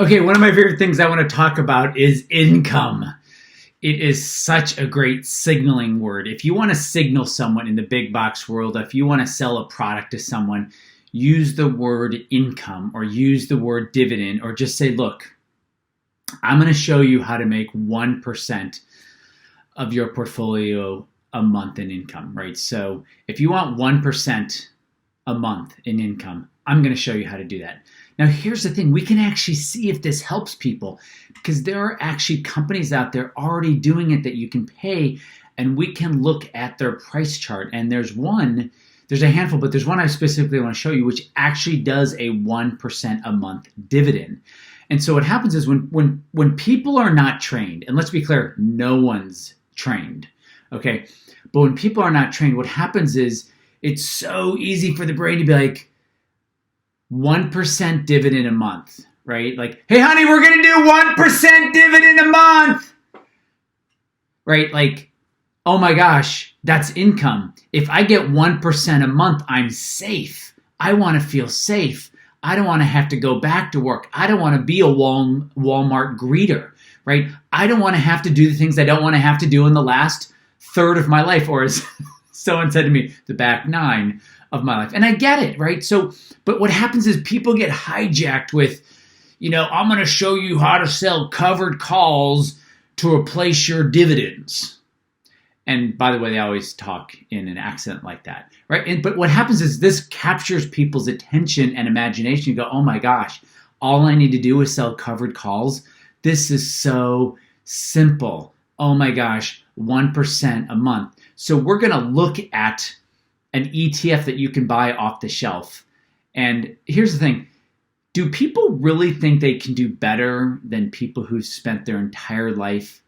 Okay, one of my favorite things I want to talk about is income. It is such a great signaling word. If you want to signal someone in the big box world, if you want to sell a product to someone, use the word income or use the word dividend or just say, look, I'm going to show you how to make 1% of your portfolio a month in income, right? So if you want 1% a month in income, I'm going to show you how to do that. Now, here's the thing. We can actually see if this helps people because there are actually companies out there already doing it that you can pay, and we can look at their price chart. And there's a handful, but there's one I specifically want to show you, which actually does a 1% a month dividend. And so what happens is when people are not trained, and let's be clear, no one's trained, okay? But when people are not trained, what happens is it's so easy for the brain to be like, 1% dividend a month, right? Like, hey, honey, we're going to do 1% dividend a month, right? Like, oh my gosh, that's income. If I get 1% a month, I'm safe. I want to feel safe. I don't want to have to go back to work. I don't want to be a Walmart greeter, right? I don't want to have to do the things I don't want to have to do in the last third of my life, or as someone said to me, the back 9 of my life. And I get it, right? So, but what happens is people get hijacked with, I'm going to show you how to sell covered calls to replace your dividends. And by the way, they always talk in an accent like that, right? But what happens is this captures people's attention and imagination. You go, oh my gosh, all I need to do is sell covered calls. This is so simple. Oh my gosh, 1% a month. So we're going to look at an ETF that you can buy off the shelf. And here's the thing. Do people really think they can do better than people who've spent their entire life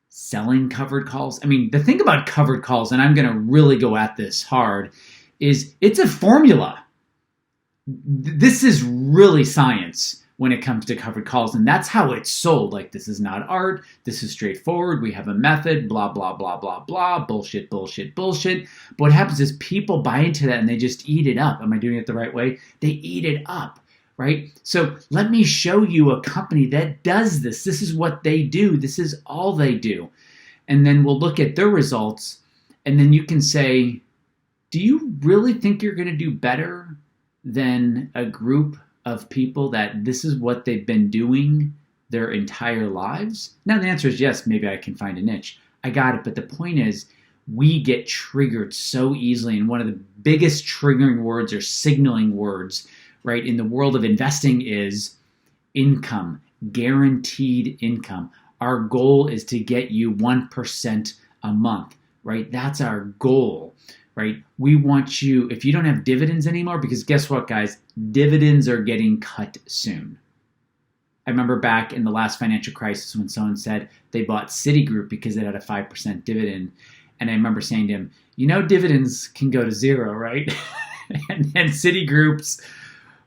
selling covered calls? I mean, the thing about covered calls, and I'm going to really go at this hard, is it's a formula. This is really science when it comes to covered calls, and that's how it's sold. Like, this is not art. This is straightforward. We have a method, blah, blah, blah, blah, blah, bullshit, bullshit, bullshit. But what happens is people buy into that and they just eat it up. Am I doing it the right way? They eat it up, right? So let me show you a company that does this. This is what they do. This is all they do. And then we'll look at their results, and then you can say, do you really think you're going to do better than a group of people that this is what they've been doing their entire lives? Now, the answer is yes, maybe I can find a niche. I got it. But the point is, we get triggered so easily. And one of the biggest triggering words or signaling words, right, in the world of investing is income, guaranteed income. Our goal is to get you 1% a month, right? That's our goal, right? We want you, if you don't have dividends anymore, because guess what, guys? Dividends are getting cut soon. I remember back in the last financial crisis when someone said they bought Citigroup because it had a 5% dividend. And I remember saying to him, dividends can go to zero, right? and Citigroup's,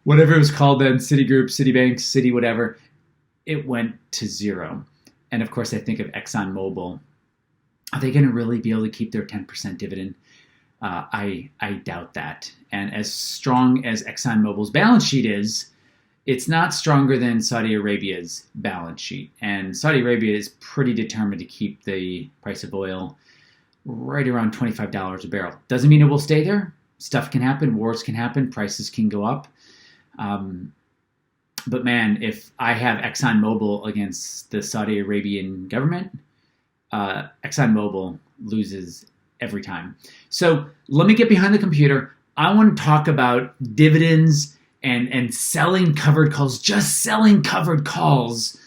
whatever it was called then, Citigroup, Citibank, Citi, whatever, it went to zero. And of course, I think of ExxonMobil. Are they going to really be able to keep their 10% dividend? I doubt that. And as strong as ExxonMobil's balance sheet is, it's not stronger than Saudi Arabia's balance sheet. And Saudi Arabia is pretty determined to keep the price of oil right around $25 a barrel. Doesn't mean it will stay there. Stuff can happen. Wars can happen. Prices can go up. But man, if I have ExxonMobil against the Saudi Arabian government, ExxonMobil loses every time. So let me get behind the computer. I want to talk about dividends and selling covered calls, just selling covered calls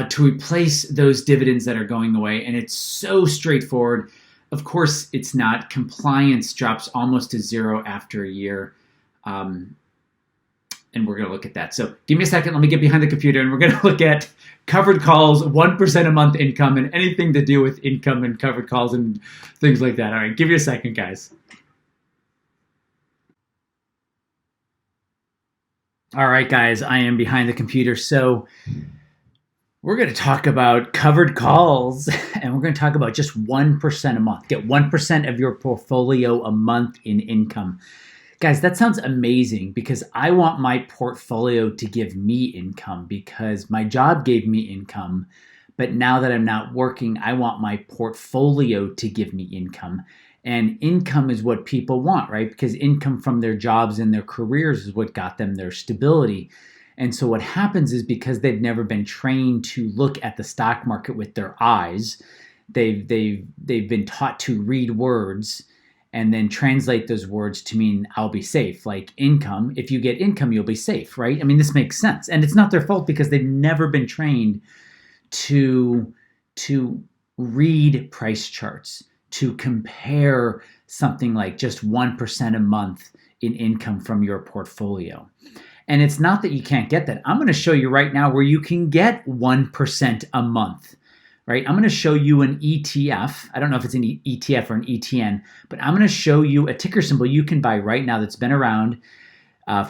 to replace those dividends that are going away. And it's so straightforward. Of course, it's not. Compliance drops almost to zero after a year. And we're going to look at that. So give me a second. Let me get behind the computer, and we're going to look at covered calls, 1% a month income, and anything to do with income and covered calls and things like that. All right, give me a second, guys. All right, guys, I am behind the computer. So we're going to talk about covered calls, and we're going to talk about just 1% a month. Get 1% of your portfolio a month in income. Guys, that sounds amazing because I want my portfolio to give me income because my job gave me income. But now that I'm not working, I want my portfolio to give me income. And income is what people want, right? Because income from their jobs and their careers is what got them their stability. And so what happens is because they've never been trained to look at the stock market with their eyes, they've been taught to read words and then translate those words to mean I'll be safe. Like income, if you get income, you'll be safe, right? I mean, this makes sense. And it's not their fault because they've never been trained to read price charts, to compare something like just 1% a month in income from your portfolio. And it's not that you can't get that. I'm going to show you right now where you can get 1% a month. Right? I'm going to show you an ETF. I don't know if it's an ETF or an ETN, but I'm going to show you a ticker symbol you can buy right now that's been around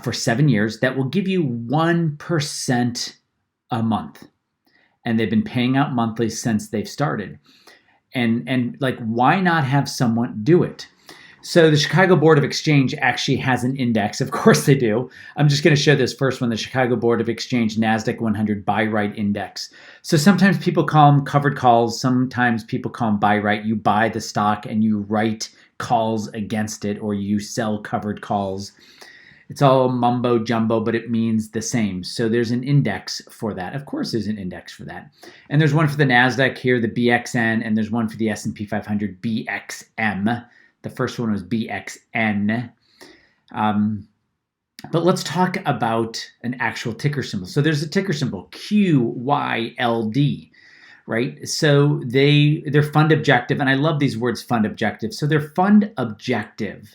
for 7 years that will give you 1% a month. And they've been paying out monthly since they've started. And like, why not have someone do it? So the Chicago Board of Exchange actually has an index. Of course they do. I'm just going to show this first one, the Chicago Board of Exchange NASDAQ 100 Buy Right Index. So sometimes people call them covered calls. Sometimes people call them buy right. You buy the stock and you write calls against it, or you sell covered calls. It's all mumbo jumbo, but it means the same. So there's an index for that. Of course there's an index for that. And there's one for the NASDAQ here, the BXN, and there's one for the S&P 500, BXM. The first one was BXN. But let's talk about an actual ticker symbol. So there's a ticker symbol, QYLD, right? So their fund objective, and I love these words, fund objective. So their fund objective,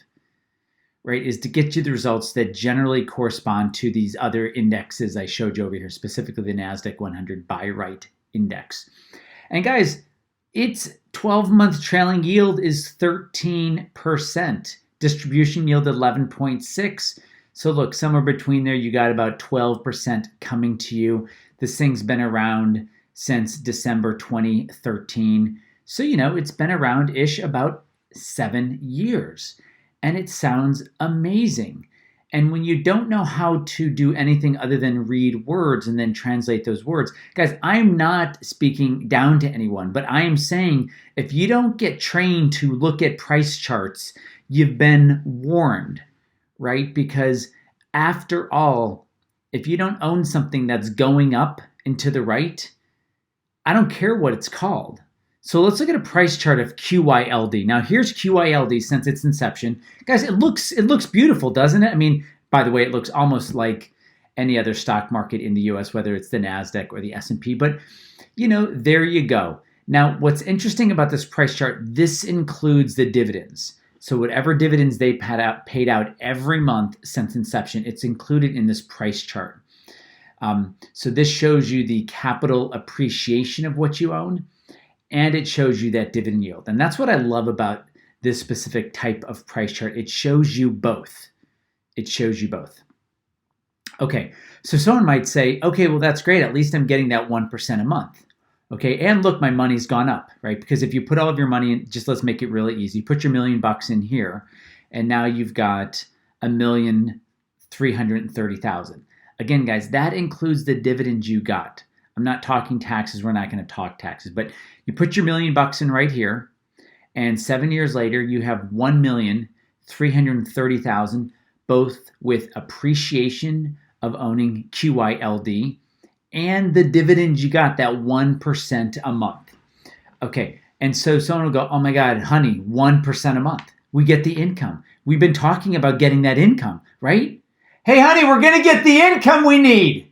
right, is to get you the results that generally correspond to these other indexes I showed you over here, specifically the NASDAQ 100 Buy Right Index. And guys, its 12-month trailing yield is 13%. Distribution yield 11.6. So look, somewhere between there, you got about 12% coming to you. This thing's been around since December 2013. So, it's been around-ish about 7 years. And it sounds amazing. And when you don't know how to do anything other than read words and then translate those words, guys, I'm not speaking down to anyone, but I am saying if you don't get trained to look at price charts, you've been warned, right? Because after all, if you don't own something that's going up and to the right, I don't care what it's called. So let's look at a price chart of QYLD. Now here's QYLD since its inception. Guys, it looks beautiful, doesn't it? I mean, by the way, it looks almost like any other stock market in the US, whether it's the NASDAQ or the S&P, but there you go. Now, what's interesting about this price chart, this includes the dividends. So whatever dividends they paid out every month since inception, it's included in this price chart. So this shows you the capital appreciation of what you own, and it shows you that dividend yield. And that's what I love about this specific type of price chart. It shows you both. It shows you both. Okay, so someone might say, okay, well, that's great. At least I'm getting that 1% a month. Okay, and look, my money's gone up, right? Because if you put all of your money in, just let's make it really easy. Put your $1 million in here, and now you've got $1,330,000. Again, guys, that includes the dividends you got. I'm not talking taxes. We're not going to talk taxes, but you put your $1 million in right here, and 7 years later, you have $1,330,000, both with appreciation of owning QYLD and the dividends you got, that 1% a month. Okay, and so someone will go, oh my God, honey, 1% a month. We get the income. We've been talking about getting that income, right? Hey, honey, we're going to get the income we need,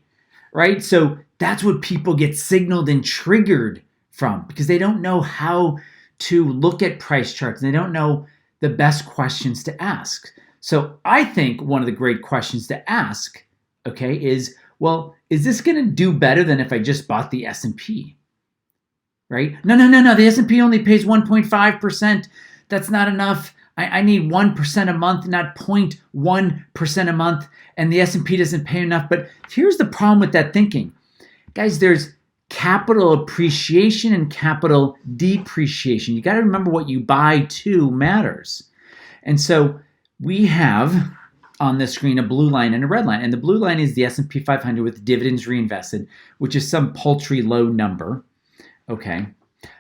right? So that's what people get signaled and triggered from because they don't know how to look at price charts and they don't know the best questions to ask. So I think one of the great questions to ask, okay, is, well, is this going to do better than if I just bought the S&P? Right? No. The S&P only pays 1.5%. That's not enough. I need 1% a month, not 0.1% a month. And the S&P doesn't pay enough. But here's the problem with that thinking. Guys, there's capital appreciation and capital depreciation. You got to remember what you buy too matters. And so we have on the screen a blue line and a red line. And the blue line is the S&P 500 with dividends reinvested, which is some paltry low number. Okay.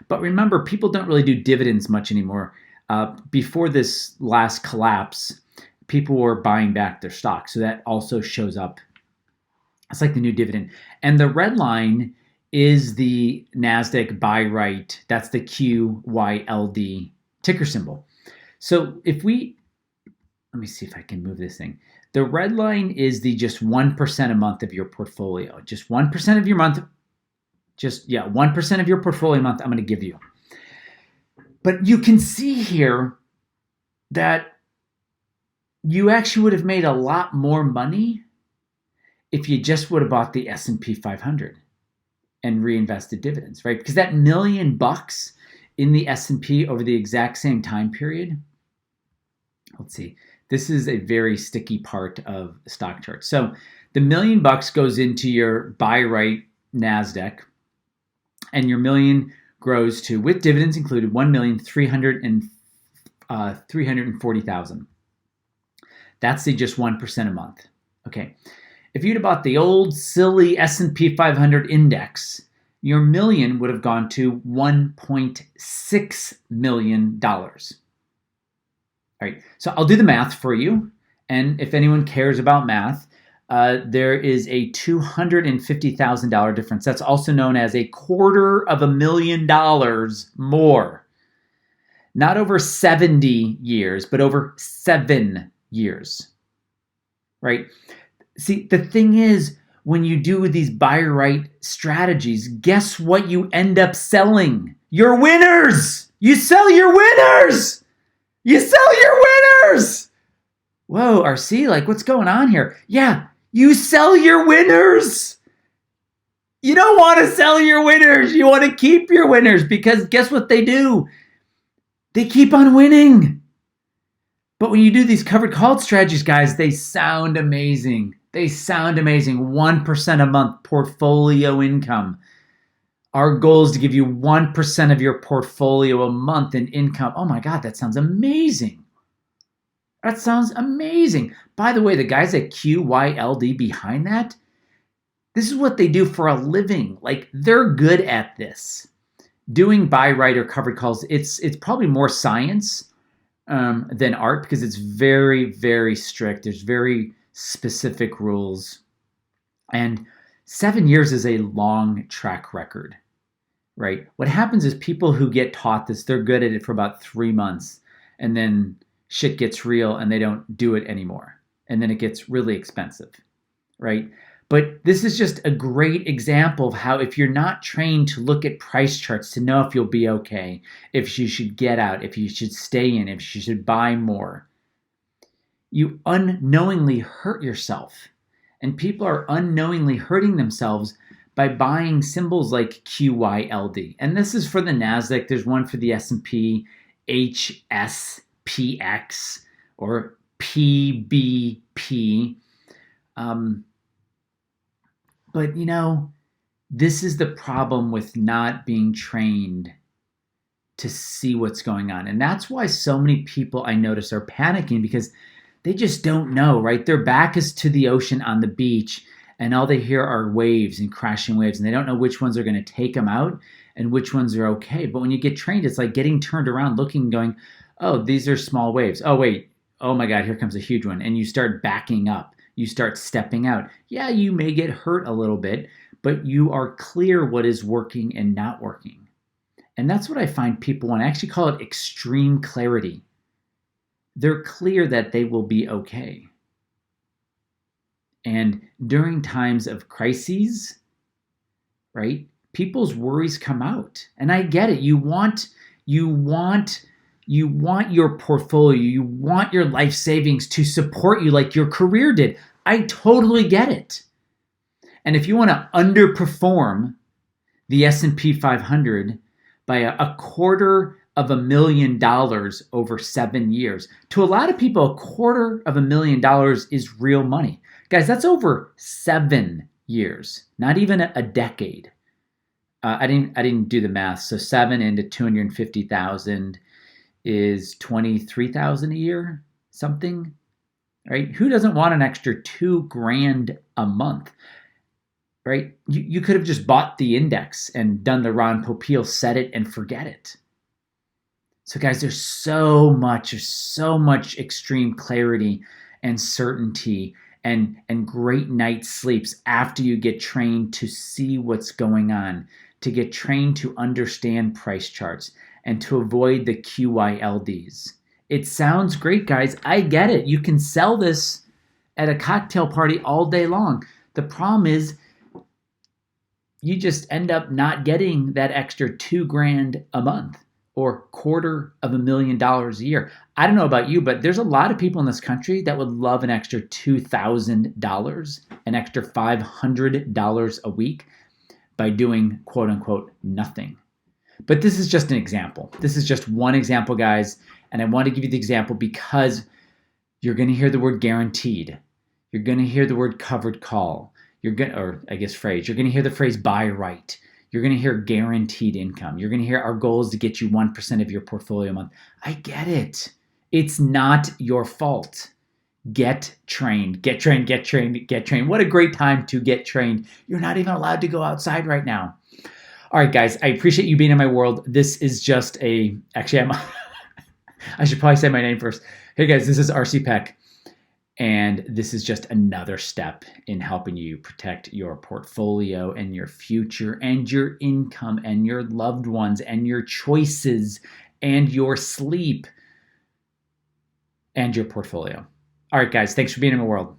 But remember, people don't really do dividends much anymore. Before this last collapse, people were buying back their stock. So that also shows up. It's like the new dividend. And the red line is the NASDAQ buy right. That's the QYLD ticker symbol. So if we, let me see if I can move this thing. The red line is the just 1% a month of your portfolio. Just 1% of your month. 1% of your portfolio a month I'm going to give you. But you can see here that you actually would have made a lot more money if you just would have bought the S&P 500 and reinvested dividends, right? Because that $1 million in the S&P over the exact same time period, let's see, this is a very sticky part of the stock chart. So the $1 million goes into your buy right NASDAQ, and your million grows to, with dividends included, 1,340,000. That's the just 1% a month. Okay. If you'd have bought the old silly S&P 500 index, your million would have gone to $1.6 million. All right, so I'll do the math for you. And if anyone cares about math, there is a $250,000 difference. That's also known as $250,000 more. Not over 70 years, but over 7 years. Right? See, the thing is, when you do these buy right strategies, guess what you end up selling? Your winners! You sell your winners! You sell your winners! Whoa, RC, like what's going on here? Yeah, you sell your winners! You don't want to sell your winners. You want to keep your winners because guess what they do? They keep on winning. But when you do these covered call strategies, guys, they sound amazing. They sound amazing. 1% a month portfolio income. Our goal is to give you 1% of your portfolio a month in income. Oh my God, that sounds amazing. That sounds amazing. By the way, the guys at QYLD behind that, this is what they do for a living. Like, they're good at this. Doing buy right or covered calls, it's probably more science than art because it's very, very strict. There's very specific rules. And 7 years is a long track record, right? What happens is people who get taught this, they're good at it for about 3 months, and then shit gets real and they don't do it anymore. And then it gets really expensive, right? But this is just a great example of how if you're not trained to look at price charts to know if you'll be okay, if you should get out, if you should stay in, if you should buy more, you unknowingly hurt yourself. And people are unknowingly hurting themselves by buying symbols like QYLD. And this is for the NASDAQ. There's one for the S&P, HSPX or PBP. But, you know, this is the problem with not being trained to see what's going on. And that's why so many people I notice are panicking because they just don't know, right? Their back is to the ocean on the beach and all they hear are waves and crashing waves. And they don't know which ones are going to take them out and which ones are okay. But when you get trained, it's like getting turned around looking and going, oh, these are small waves. Oh, wait. Oh, my God, here comes a huge one. And you start backing up. You start stepping out. Yeah, you may get hurt a little bit, but you are clear what is working and not working. And that's what I find people want. I actually call it extreme clarity. They're clear that they will be okay. And during times of crises, right, people's worries come out. And I get it. You want your portfolio, you want your life savings to support you like your career did. I totally get it. And if you want to underperform the S&P 500 by $250,000 over 7 years, to a lot of people, $250,000 is real money. Guys, that's over 7 years, not even a decade. I didn't do the math. So 7 into 250,000 is 23,000 a year, something. right? Who doesn't want an extra $2,000 a month, right? You could have just bought the index and done the Ron Popeil, set it and forget it. So guys, there's so much extreme clarity and certainty and great night's sleeps after you get trained to see what's going on, to get trained to understand price charts and to avoid the QYLDs. It sounds great, guys. I get it. You can sell this at a cocktail party all day long. The problem is you just end up not getting that extra $2,000 a month or $250,000 a year. I don't know about you, but there's a lot of people in this country that would love an extra $2,000, an extra $500 a week by doing quote unquote nothing. But this is just an example. This is just one example, guys. And I want to give you the example because you're going to hear the word guaranteed. You're going to hear the word covered call. You're going to hear the phrase buy right. You're going to hear guaranteed income. You're going to hear our goal is to get you 1% of your portfolio a month. I get it. It's not your fault. Get trained, get trained, get trained, get trained. What a great time to get trained. You're not even allowed to go outside right now. All right, guys, I appreciate you being in my world. This is just I should probably say my name first. Hey guys, this is RC Peck. And this is just another step in helping you protect your portfolio and your future and your income and your loved ones and your choices and your sleep and your portfolio. All right, guys, thanks for being in my world.